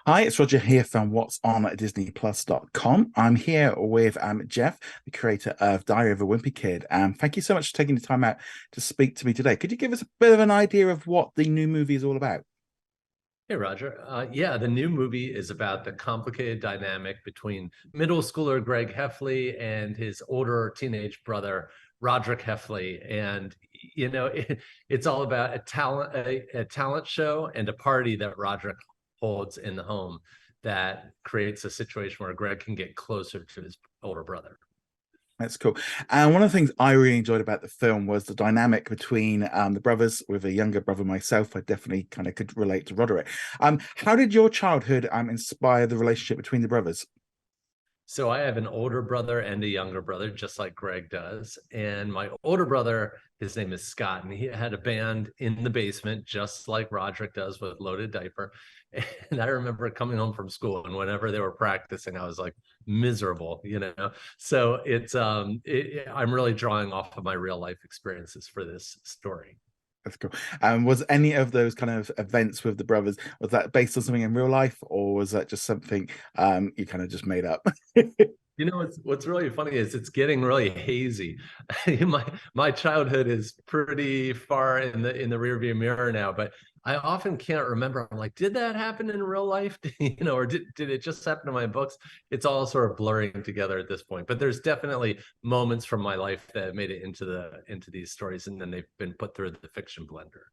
Hi, it's Roger here from what's on disneyplus.com. I'm here with Jeff, the creator of Diary of a Wimpy Kid. Thank you so much for taking the time out to speak to me today. Could you give us a bit of an idea of what the new movie is all about? Hey, Roger. Yeah, the new movie is about the complicated dynamic between middle schooler Greg Heffley and his older teenage brother, Rodrick Heffley. And, it's all about a talent show and a party that Rodrick holds in the home that creates a situation where Greg can get closer to his older brother. That's cool. And one of the things I really enjoyed about the film was the dynamic between the brothers. With a younger brother myself, I definitely kind of could relate to Roderick. How did your childhood inspire the relationship between the brothers? So I have an older brother and a younger brother, just like Greg does. And my older brother, his name is Scott, and he had a band in the basement, just like Rodrick does with Löded Diper. And I remember coming home from school, and whenever they were practicing, I was like miserable. So I'm really drawing off of my real life experiences for this story. That's cool. Was any of those kind of events with the brothers, was that based on something in real life, or was that just something you kind of just made up? What's really funny is it's getting really hazy. My childhood is pretty far in the rearview mirror now, but I often can't remember. I'm like, did that happen in real life? Or did it just happen in my books? It's all sort of blurring together at this point. But there's definitely moments from my life that made it into these stories, and then they've been put through the fiction blender.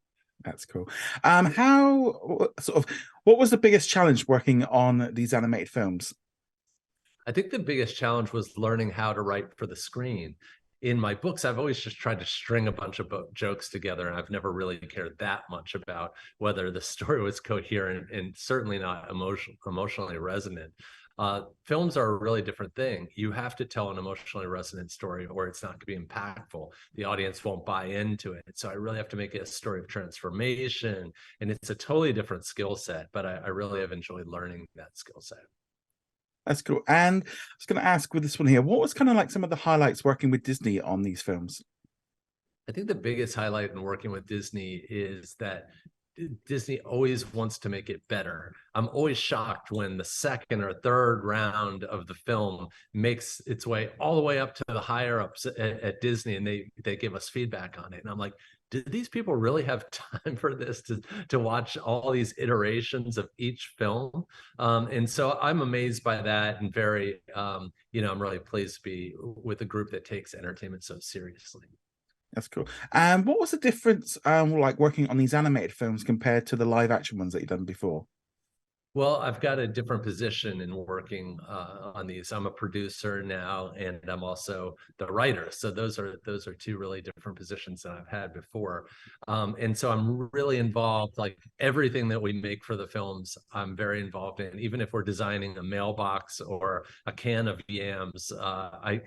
That's cool. How sort of what was the biggest challenge working on these animated films? I think the biggest challenge was learning how to write for the screen. In my books, I've always just tried to string a bunch of jokes together, and I've never really cared that much about whether the story was coherent and certainly not emotionally resonant. Films are a really different thing. You have to tell an emotionally resonant story, or it's not going to be impactful. The audience won't buy into it. So I really have to make it a story of transformation, and it's a totally different skill set. But I really have enjoyed learning that skill set. That's cool. And I was going to ask with this one here, what was kind of like some of the highlights working with Disney on these films? I think the biggest highlight in working with Disney is that Disney always wants to make it better. I'm always shocked when the second or third round of the film makes its way all the way up to the higher ups at Disney, and they give us feedback on it. And I'm like, did these people really have time for this to watch all these iterations of each film? And so I'm amazed by that, and very, I'm really pleased to be with a group that takes entertainment so seriously. That's cool. And what was the difference like working on these animated films compared to the live action ones that you've done before? Well, I've got a different position in working on these. I'm a producer now, and I'm also the writer. So those are two really different positions that I've had before. And so I'm really involved. Like everything that we make for the films, I'm very involved in. Even if we're designing a mailbox or a can of yams, I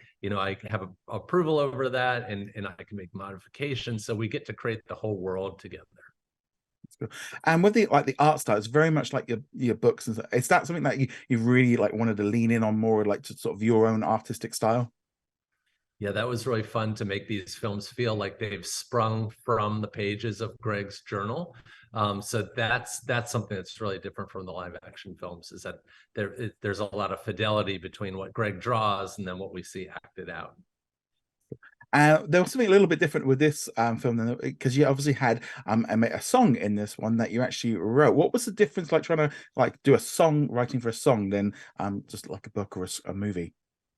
have approval over that, and I can make modifications. So we get to create the whole world together. And with the art style, it's very much like your books. And stuff. Is that something that you really like wanted to lean in on more, like to sort of your own artistic style? Yeah, that was really fun to make these films feel like they've sprung from the pages of Greg's journal. So that's something that's really different from the live action films, is that there's a lot of fidelity between what Greg draws and then what we see acted out. There was something a little bit different with this film because you obviously had a song in this one that you actually wrote. What was the difference like trying to like do a song, writing for a song, than just like a book or a movie?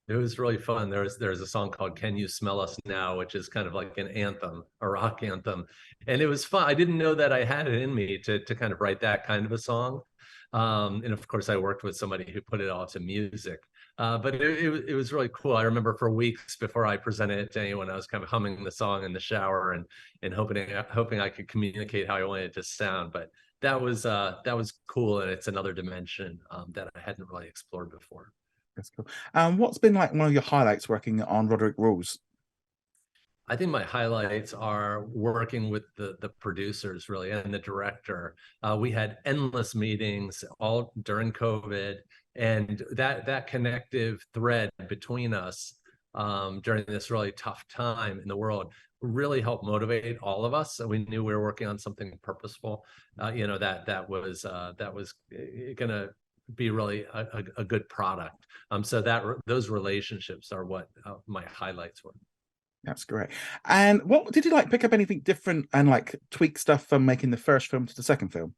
It was really fun. There's a song called "Can You Smell Us Now," which is kind of like an anthem, a rock anthem, and it was fun. I didn't know that I had it in me to kind of write that kind of a song. And of course, I worked with somebody who put it all to music. But it was really cool. I remember for weeks before I presented it to anyone, I was kind of humming the song in the shower and hoping I could communicate how I wanted it to sound. But that was cool, and it's another dimension that I hadn't really explored before. That's cool. What's been like one of your highlights working on Rodrick Rules? I think my highlights are working with the producers really and the director. We had endless meetings all during COVID, and that connective thread between us during this really tough time in the world really helped motivate all of us. So we knew we were working on something purposeful, that was going to be really a good product. So that those relationships are what my highlights were. That's great. And what did you like pick up anything different and like tweak stuff from making the first film to the second film?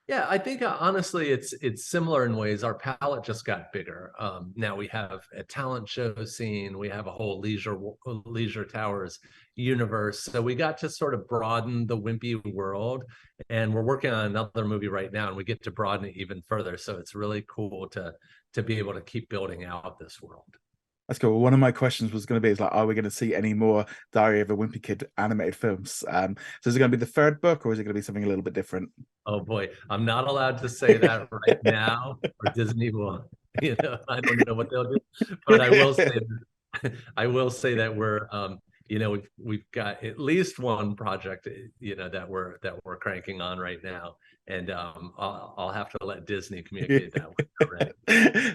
Yeah, I think honestly, it's similar in ways. Our palette just got bigger. Now we have a talent show scene. We have a whole Leisure Towers universe. So we got to sort of broaden the Wimpy world, and we're working on another movie right now, and we get to broaden it even further. So it's really cool to be able to keep building out this world. That's cool. One of my questions was going to be, is like, are we going to see any more Diary of a Wimpy Kid animated films? So is it going to be the third book, or is it going to be something a little bit different? Oh boy, I'm not allowed to say that right now, or Disney will, I don't know what they'll do. But I will say, that we're, we've got at least one project, that we're cranking on right now, and I'll have to let Disney communicate that with.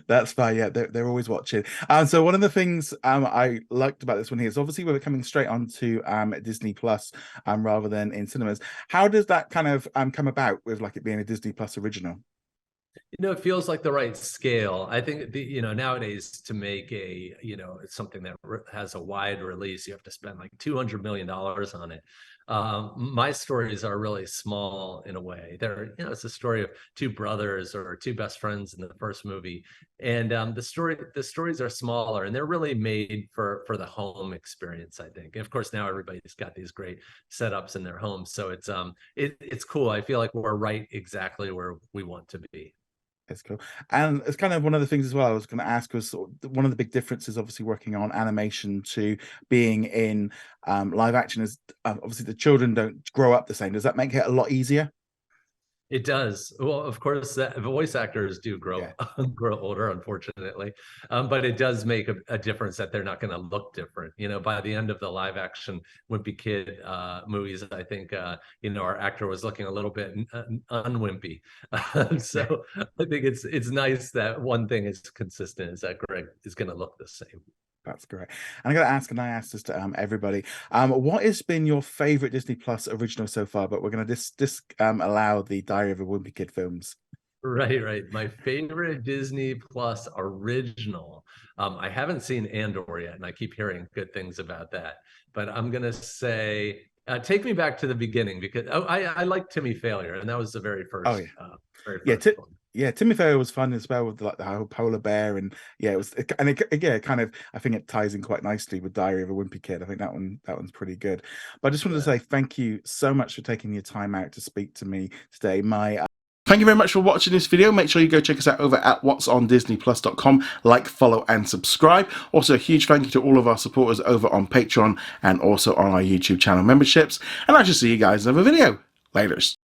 That's fine. Yeah, they're always watching. So one of the things I liked about this one here is obviously we're coming straight onto Disney Plus rather than in cinemas. How does that kind of come about with like it being a Disney Plus original? It feels like the right scale. I think nowadays to make something that has a wide release, you have to spend like $200 million on it. My stories are really small in a way. It's a story of two brothers or two best friends in the first movie, and the stories are smaller, and they're really made for the home experience, I think. And of course, now everybody's got these great setups in their homes, so it's cool. I feel like we're right exactly where we want to be. That's cool. And it's kind of one of the things as well I was going to ask was one of the big differences, obviously working on animation to being in live action is obviously the children don't grow up the same. Does that make it a lot easier? It does. Well, of course, voice actors do grow older, unfortunately, but it does make a difference that they're not going to look different. By the end of the live action Wimpy Kid movies, I think our actor was looking a little bit unwimpy. So I think it's nice that one thing is consistent, is that Greg is going to look the same. That's great. And I got to ask, and I asked this to everybody, what has been your favorite Disney Plus original so far? But we're going to allow the Diary of a Wimpy Kid films. Right. My favorite Disney Plus original. I haven't seen Andor yet, and I keep hearing good things about that. But I'm gonna say, take me back to the beginning, because I like Timmy Failure, and that was the very first. Oh yeah, yeah, Timmy Failure was fun as well, with like the whole polar bear, and yeah, it was, and it kind of, I think it ties in quite nicely with Diary of a Wimpy Kid. I think that one's pretty good. But I just wanted to say thank you so much for taking your time out to speak to me today. Thank you very much for watching this video. Make sure you go check us out over at whatsondisneyplus.com. Like, follow, and subscribe. Also, a huge thank you to all of our supporters over on Patreon and also on our YouTube channel memberships. And I shall see you guys in another video. Laters.